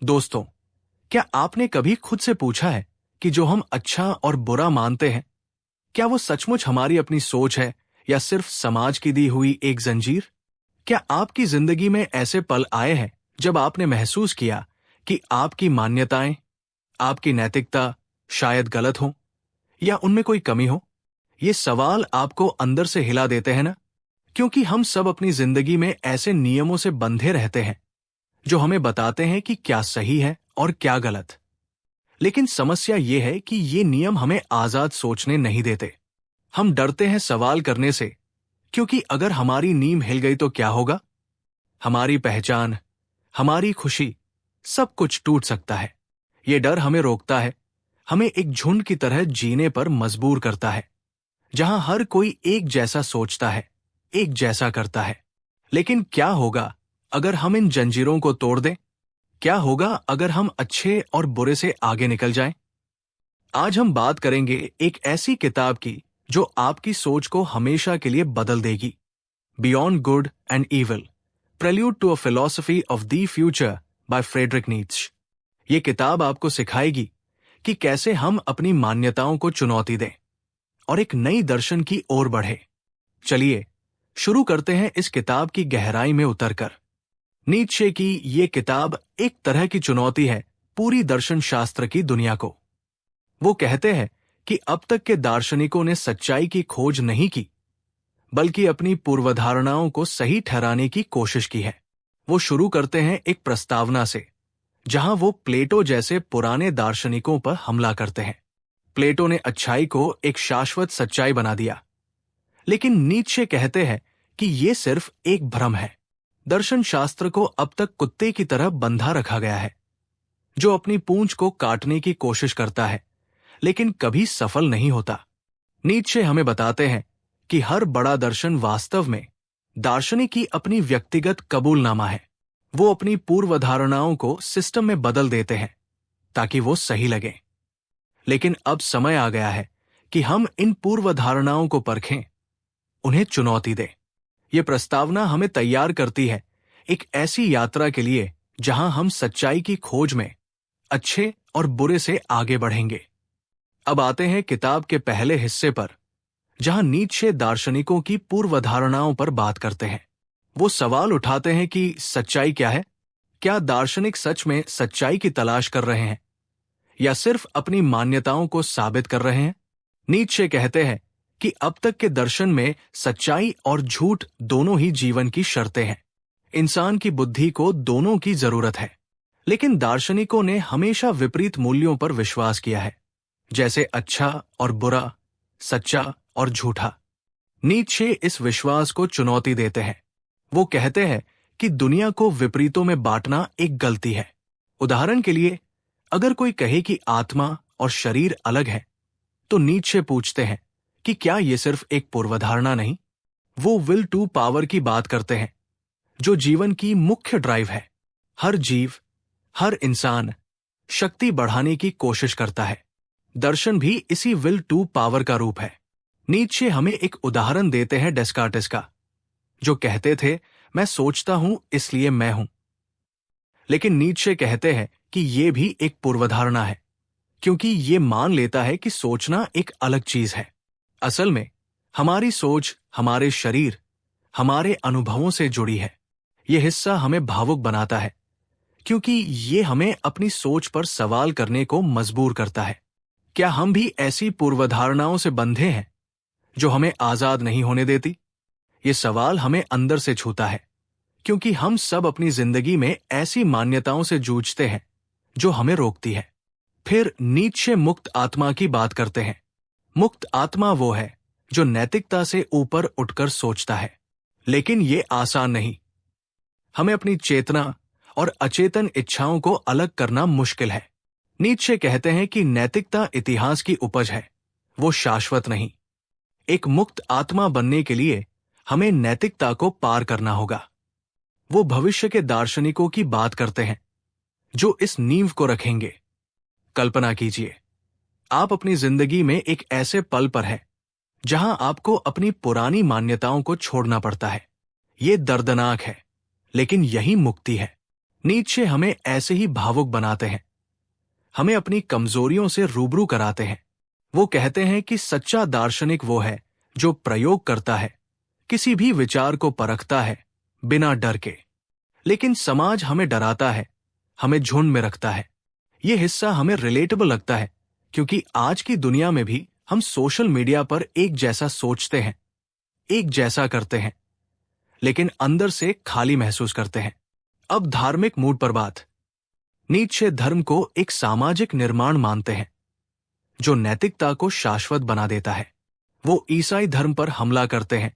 दोस्तों, क्या आपने कभी खुद से पूछा है कि जो हम अच्छा और बुरा मानते हैं, क्या वो सचमुच हमारी अपनी सोच है या सिर्फ समाज की दी हुई एक जंजीर? क्या आपकी जिंदगी में ऐसे पल आए हैं जब आपने महसूस किया कि आपकी मान्यताएं, आपकी नैतिकता शायद गलत हो या उनमें कोई कमी हो? ये सवाल आपको अंदर से हिला देते हैं ना? क्योंकि हम सब अपनी जिंदगी में ऐसे नियमों से बंधे रहते हैं जो हमें बताते हैं कि क्या सही है और क्या गलत। लेकिन समस्या ये है कि ये नियम हमें आजाद सोचने नहीं देते। हम डरते हैं सवाल करने से, क्योंकि अगर हमारी नींव हिल गई तो क्या होगा? हमारी पहचान, हमारी खुशी, सब कुछ टूट सकता है। ये डर हमें रोकता है, हमें एक झुंड की तरह जीने पर मजबूर करता है, जहां हर कोई एक जैसा सोचता है, एक जैसा करता है। लेकिन क्या होगा अगर हम इन जंजीरों को तोड़ दें? क्या होगा अगर हम अच्छे और बुरे से आगे निकल जाएं? आज हम बात करेंगे एक ऐसी किताब की जो आपकी सोच को हमेशा के लिए बदल देगी। Beyond good and evil, prelude to a philosophy of the future by Friedrich Nietzsche. ये किताब आपको सिखाएगी कि कैसे हम अपनी मान्यताओं को चुनौती दें और एक नई दर्शन की ओर बढ़े। चलिए शुरू करते हैं इस किताब की गहराई में उतरकर। नीत्शे की ये किताब एक तरह की चुनौती है पूरी दर्शन शास्त्र की दुनिया को। वो कहते हैं कि अब तक के दार्शनिकों ने सच्चाई की खोज नहीं की, बल्कि अपनी पूर्वधारणाओं को सही ठहराने की कोशिश की है। वो शुरू करते हैं एक प्रस्तावना से, जहां वो प्लेटो जैसे पुराने दार्शनिकों पर हमला करते हैं। प्लेटो ने अच्छाई को एक शाश्वत सच्चाई बना दिया, लेकिन नीत्शे कहते हैं कि ये सिर्फ एक भ्रम है। दर्शन शास्त्र को अब तक कुत्ते की तरह बंधा रखा गया है, जो अपनी पूंछ को काटने की कोशिश करता है लेकिन कभी सफल नहीं होता। नीत्शे हमें बताते हैं कि हर बड़ा दर्शन वास्तव में दार्शनिक की अपनी व्यक्तिगत कबूलनामा है। वो अपनी पूर्वधारणाओं को सिस्टम में बदल देते हैं ताकि वो सही लगे। लेकिन अब समय आ गया है कि हम इन पूर्वधारणाओं को परखें, उन्हें चुनौती दें। ये प्रस्तावना हमें तैयार करती है एक ऐसी यात्रा के लिए जहां हम सच्चाई की खोज में अच्छे और बुरे से आगे बढ़ेंगे। अब आते हैं किताब के पहले हिस्से पर, जहां नीत्शे दार्शनिकों की पूर्वधारणाओं पर बात करते हैं। वो सवाल उठाते हैं कि सच्चाई क्या है? क्या दार्शनिक सच में सच्चाई की तलाश कर रहे हैं या सिर्फ अपनी मान्यताओं को साबित कर रहे हैं? नीत्शे कहते हैं कि अब तक के दर्शन में सच्चाई और झूठ दोनों ही जीवन की शर्तें हैं। इंसान की बुद्धि को दोनों की जरूरत है। लेकिन दार्शनिकों ने हमेशा विपरीत मूल्यों पर विश्वास किया है, जैसे अच्छा और बुरा, सच्चा और झूठा। नीत्शे इस विश्वास को चुनौती देते हैं। वो कहते हैं कि दुनिया को विपरीतों में बांटना एक गलती है। उदाहरण के लिए, अगर कोई कहे कि आत्मा और शरीर अलग है, तो नीत्शे पूछते हैं कि क्या ये सिर्फ एक पूर्वधारणा नहीं? वो विल टू पावर की बात करते हैं, जो जीवन की मुख्य ड्राइव है। हर जीव, हर इंसान शक्ति बढ़ाने की कोशिश करता है। दर्शन भी इसी विल टू पावर का रूप है। नीत्शे हमें एक उदाहरण देते हैं डेस्कार्टेस का, जो कहते थे मैं सोचता हूं इसलिए मैं हूं। लेकिन नीत्शे कहते हैं कि यह भी एक पूर्वधारणा है, क्योंकि ये मान लेता है कि सोचना एक अलग चीज है। असल में हमारी सोच हमारे शरीर, हमारे अनुभवों से जुड़ी है। यह हिस्सा हमें भावुक बनाता है, क्योंकि ये हमें अपनी सोच पर सवाल करने को मजबूर करता है। क्या हम भी ऐसी पूर्वधारणाओं से बंधे हैं जो हमें आजाद नहीं होने देती? ये सवाल हमें अंदर से छूता है, क्योंकि हम सब अपनी जिंदगी में ऐसी मान्यताओं से जूझते हैं जो हमें रोकती है। फिर नीत्शे मुक्त आत्मा की बात करते हैं। मुक्त आत्मा वो है जो नैतिकता से ऊपर उठकर सोचता है। लेकिन ये आसान नहीं। हमें अपनी चेतना और अचेतन इच्छाओं को अलग करना मुश्किल है। नीत्शे कहते हैं कि नैतिकता इतिहास की उपज है, वो शाश्वत नहीं। एक मुक्त आत्मा बनने के लिए हमें नैतिकता को पार करना होगा। वो भविष्य के दार्शनिकों की बात करते हैं जो इस नींव को रखेंगे। कल्पना कीजिए, आप अपनी जिंदगी में एक ऐसे पल पर हैं जहां आपको अपनी पुरानी मान्यताओं को छोड़ना पड़ता है। ये दर्दनाक है, लेकिन यही मुक्ति है। नीत्शे हमें ऐसे ही भावुक बनाते हैं, हमें अपनी कमजोरियों से रूबरू कराते हैं। वो कहते हैं कि सच्चा दार्शनिक वो है जो प्रयोग करता है, किसी भी विचार को परखता है बिना डर के। लेकिन समाज हमें डराता है, हमें झुंड में रखता है। ये हिस्सा हमें रिलेटेबल लगता है क्योंकि आज की दुनिया में भी हम सोशल मीडिया पर एक जैसा सोचते हैं, एक जैसा करते हैं, लेकिन अंदर से खाली महसूस करते हैं। अब धार्मिक मूड पर बात। नीत्शे धर्म को एक सामाजिक निर्माण मानते हैं जो नैतिकता को शाश्वत बना देता है। वो ईसाई धर्म पर हमला करते हैं,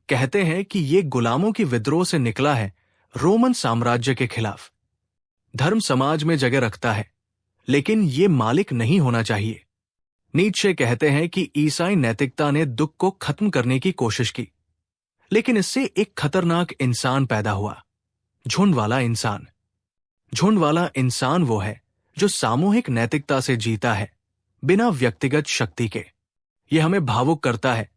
कहते हैं कि ये गुलामों की विद्रोह से निकला है, रोमन साम्राज्य के खिलाफ। धर्म समाज में जगह रखता है, लेकिन ये मालिक नहीं होना चाहिए। नीत्शे कहते हैं कि ईसाई नैतिकता ने दुख को खत्म करने की कोशिश की, लेकिन इससे एक खतरनाक इंसान पैदा हुआ, झुंड वाला इंसान। झुंड वाला इंसान वो है जो सामूहिक नैतिकता से जीता है, बिना व्यक्तिगत शक्ति के। यह हमें भावुक करता है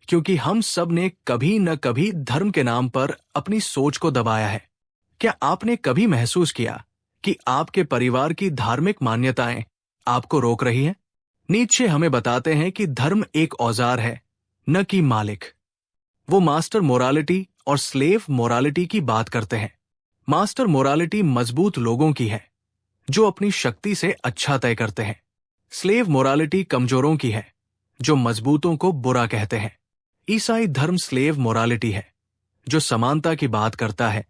क्योंकि हम सब ने कभी न कभी धर्म के नाम पर अपनी सोच को दबाया है। क्या आपने कभी महसूस किया कि आपके परिवार की धार्मिक मान्यताएं आपको रोक रही हैं? नीत्शे हमें बताते हैं कि धर्म एक औजार है, न कि मालिक। वो मास्टर मोरालिटी और स्लेव मोरालिटी की बात करते हैं। मास्टर मोरालिटी मजबूत लोगों की है जो अपनी शक्ति से अच्छा तय करते हैं। स्लेव मोरालिटी कमजोरों की है जो मजबूतों को बुरा कहते हैं। ईसाई धर्म स्लेव मोरालिटी है जो समानता की बात करता है,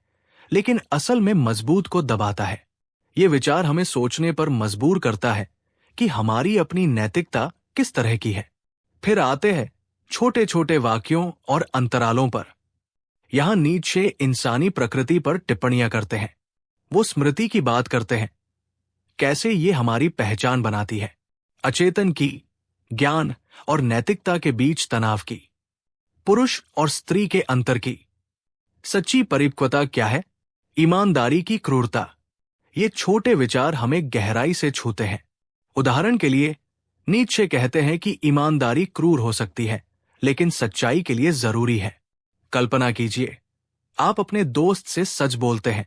लेकिन असल में मजबूत को दबाता है। ये विचार हमें सोचने पर मजबूर करता है कि हमारी अपनी नैतिकता किस तरह की है। फिर आते हैं छोटे छोटे वाक्यों और अंतरालों पर। यहां नीत्शे इंसानी प्रकृति पर टिप्पणियां करते हैं। वो स्मृति की बात करते हैं, कैसे ये हमारी पहचान बनाती है, अचेतन की, ज्ञान और नैतिकता के बीच तनाव की, पुरुष और स्त्री के अंतर की। सच्ची परिपक्वता क्या है, ईमानदारी की क्रूरता। ये छोटे विचार हमें गहराई से छूते हैं। उदाहरण के लिए नीत्शे कहते हैं कि ईमानदारी क्रूर हो सकती है, लेकिन सच्चाई के लिए जरूरी है। कल्पना कीजिए, आप अपने दोस्त से सच बोलते हैं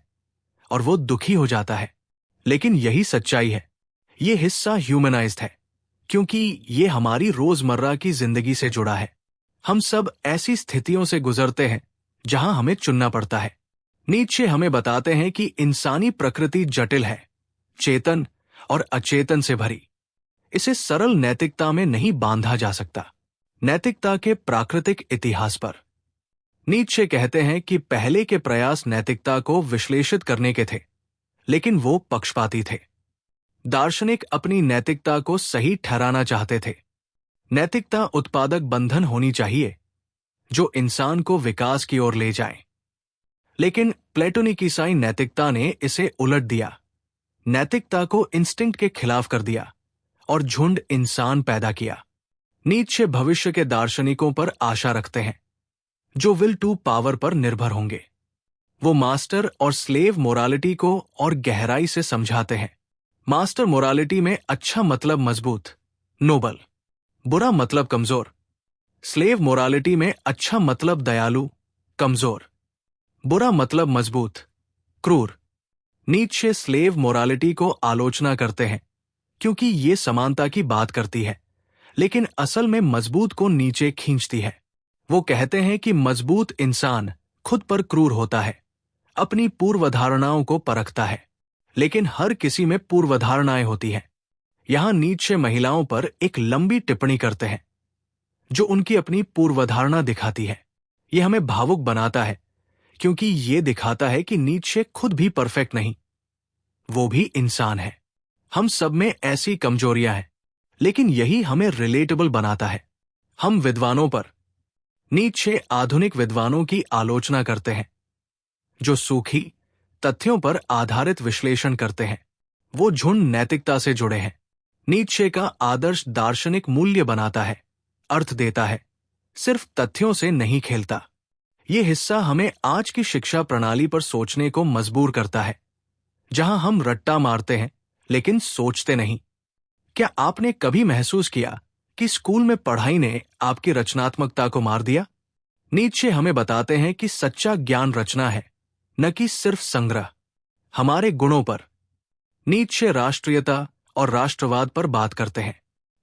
और वो दुखी हो जाता है, लेकिन यही सच्चाई है। ये हिस्सा ह्यूमनाइज्ड है क्योंकि ये हमारी रोजमर्रा की जिंदगी से जुड़ा है। हम सब ऐसी स्थितियों से गुजरते हैं जहां हमें चुनना पड़ता है। नीत्शे हमें बताते हैं कि इंसानी प्रकृति जटिल है, चेतन और अचेतन से भरी। इसे सरल नैतिकता में नहीं बांधा जा सकता। नैतिकता के प्राकृतिक इतिहास पर नीत्शे कहते हैं कि पहले के प्रयास नैतिकता को विश्लेषित करने के थे, लेकिन वो पक्षपाती थे। दार्शनिक अपनी नैतिकता को सही ठहराना चाहते थे। नैतिकता उत्पादक बंधन होनी चाहिए जो इंसान को विकास की ओर ले जाए। लेकिन प्लेटोनिक ईसाई नैतिकता ने इसे उलट दिया, नैतिकता को इंस्टिंक्ट के खिलाफ कर दिया और झुंड इंसान पैदा किया। नीत्शे भविष्य के दार्शनिकों पर आशा रखते हैं जो विल टू पावर पर निर्भर होंगे। वो मास्टर और स्लेव मोरालिटी को और गहराई से समझाते हैं। मास्टर मोरालिटी में अच्छा मतलब मजबूत, नोबल, बुरा मतलब कमजोर। स्लेव मोरालिटी में अच्छा मतलब दयालु, कमजोर, बुरा मतलब मजबूत, क्रूर। नीत्शे स्लेव मोरालिटी को आलोचना करते हैं क्योंकि ये समानता की बात करती है, लेकिन असल में मजबूत को नीचे खींचती है। वो कहते हैं कि मजबूत इंसान खुद पर क्रूर होता है, अपनी पूर्वधारणाओं को परखता है, लेकिन हर किसी में पूर्वधारणाएं होती हैं। यहां नीत्शे महिलाओं पर एक लंबी टिप्पणी करते हैं जो उनकी अपनी पूर्वधारणा दिखाती है। यह हमें भावुक बनाता है क्योंकि ये दिखाता है कि नीत्शे खुद भी परफेक्ट नहीं, वो भी इंसान है। हम सब में ऐसी कमजोरियां हैं, लेकिन यही हमें रिलेटेबल बनाता है। हम विद्वानों पर नीत्शे आधुनिक विद्वानों की आलोचना करते हैं जो सूखी तथ्यों पर आधारित विश्लेषण करते हैं। वो झुंड नैतिकता से जुड़े हैं। नीत्शे का आदर्श दार्शनिक मूल्य बनाता है, अर्थ देता है, सिर्फ तथ्यों से नहीं खेलता। ये हिस्सा हमें आज की शिक्षा प्रणाली पर सोचने को मजबूर करता है, जहां हम रट्टा मारते हैं लेकिन सोचते नहीं। क्या आपने कभी महसूस किया कि स्कूल में पढ़ाई ने आपकी रचनात्मकता को मार दिया? नीत्शे हमें बताते हैं कि सच्चा ज्ञान रचना है, न कि सिर्फ संग्रह। हमारे गुणों पर। नीत्शे राष्ट्रीयता और राष्ट्रवाद पर बात करते हैं।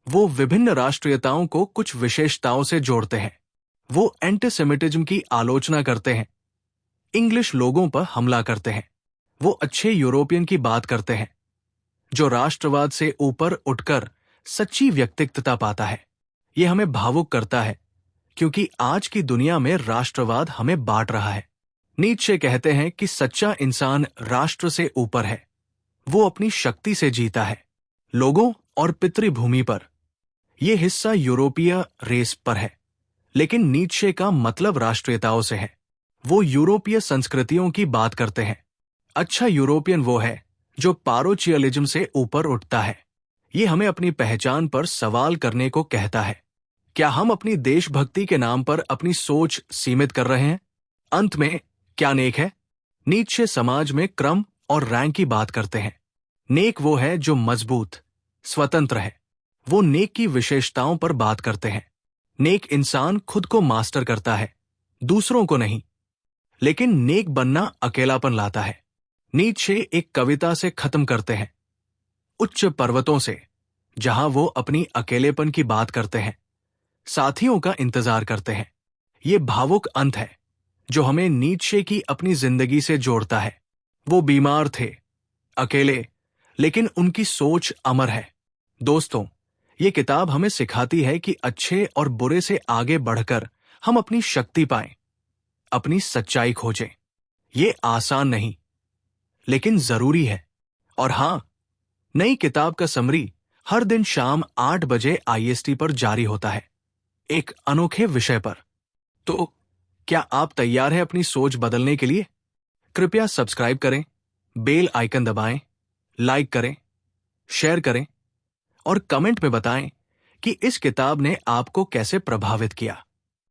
वो विभिन्न राष्ट्रीयताओं को कुछ विशेषताओं से जोड़ते हैं। वो एंटीसेमिटिज्म की आलोचना करते हैं, इंग्लिश लोगों पर हमला करते हैं। वो अच्छे यूरोपियन की बात करते हैं, जो राष्ट्रवाद से ऊपर उठकर सच्ची व्यक्तित्वता पाता है। ये हमें भावुक करता है, क्योंकि आज की दुनिया में राष्ट्रवाद हमें बांट रहा है। नीत्शे कहते हैं कि सच्चा इंसान राष्ट्र से ऊपर है। वो अपनी शक्ति से जीता है, लोगों और पितृभूमि पर। यह हिस्सा यूरोपीय रेस पर है, लेकिन नीत्शे का मतलब राष्ट्रीयताओं से है। वो यूरोपीय संस्कृतियों की बात करते हैं। अच्छा यूरोपियन वो है जो पारोचियलिज्म से ऊपर उठता है। ये हमें अपनी पहचान पर सवाल करने को कहता है। क्या हम अपनी देशभक्ति के नाम पर अपनी सोच सीमित कर रहे हैं? अंत में क्या नेक है? नीत्शे समाज में क्रम और रैंक की बात करते हैं। नेक वो है जो मजबूत, स्वतंत्र है। वो नेक की विशेषताओं पर बात करते हैं। नेक इंसान खुद को मास्टर करता है, दूसरों को नहीं। लेकिन नेक बनना अकेलापन लाता है। नीत्शे एक कविता से खत्म करते हैं, उच्च पर्वतों से, जहां वो अपनी अकेलेपन की बात करते हैं, साथियों का इंतजार करते हैं। ये भावुक अंत है जो हमें नीत्शे की अपनी जिंदगी से जोड़ता है। वो बीमार थे, अकेले, लेकिन उनकी सोच अमर है। दोस्तों, ये किताब हमें सिखाती है कि अच्छे और बुरे से आगे बढ़कर हम अपनी शक्ति पाएं, अपनी सच्चाई खोजें। ये आसान नहीं, लेकिन जरूरी है। और हां, नई किताब का समरी हर दिन शाम 8 बजे IST पर जारी होता है, एक अनोखे विषय पर। तो क्या आप तैयार हैं अपनी सोच बदलने के लिए? कृपया सब्सक्राइब करें, बेल आइकन दबाएं, लाइक करें, शेयर करें और कमेंट में बताएं कि इस किताब ने आपको कैसे प्रभावित किया।